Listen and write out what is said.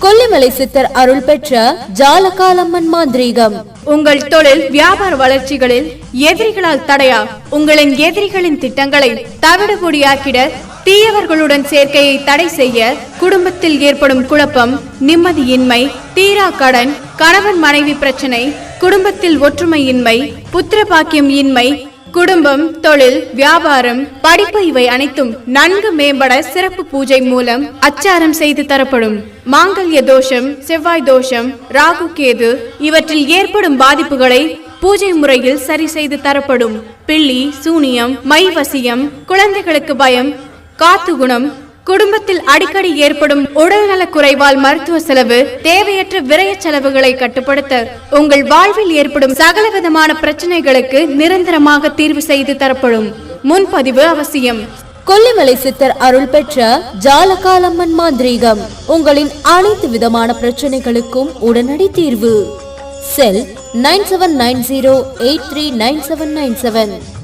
கொல்லிமலை சித்தர் அருள் பெற்ற ஜாலகாலம்மன் மாந்திரீகம். உங்கள் தொழில் வியாபார வளர்ச்சிகளில் எதிரிகளால் தடையா உங்களின் எதிரிகளின் திட்டங்களை தவிடுபொடியாக்கிட, தீயவர்களுடன் சேர்க்கையை தடை செய்ய, குடும்பத்தில் ஏற்படும் குழப்பம், நிம்மதியின்மை, தீரா கடன், கணவன் மனைவி பிரச்சனை, குடும்பத்தில் ஒற்றுமையின்மை, புத்திர பாக்கியம் இன்மை, குடும்பம், தொழில், வியாபாரம், படிப்பு இவை அனைத்தும் நன்கு மேம்பட சிறப்பு பூஜை மூலம் அச்சாரம் செய்து தரப்படும். மாங்கல்ய தோஷம், செவ்வாய் தோஷம், ராகு கேது இவற்றில் ஏற்படும் பாதிப்புகளை பூஜை முறையில் சரி செய்து தரப்படும். பில்லி, சூனியம், மைவசியம், குழந்தைகளுக்கு பயம், காத்து குணம், குடும்பத்தில் அடிக்கடி ஏற்படும் உடல்நல குறைவால் மருத்துவ செலவு, தேவையற்ற விரய செலவுகளை கட்டுப்படுத்த, உங்கள் வாழ்வில் ஏற்படும் சகலவிதமான பிரச்சனைகளுக்கு நிரந்தரமாக தீர்வு செய்து தரப்படும். முன்பதிவு அவசியம். கொல்லிமலை சித்தர் அருள் பெற்ற ஜாலகாலம்மன் மாந்திரீகம். உங்களின் அனைத்து விதமான பிரச்சனைகளுக்கும் உடனடி தீர்வு. செல் 9790839797.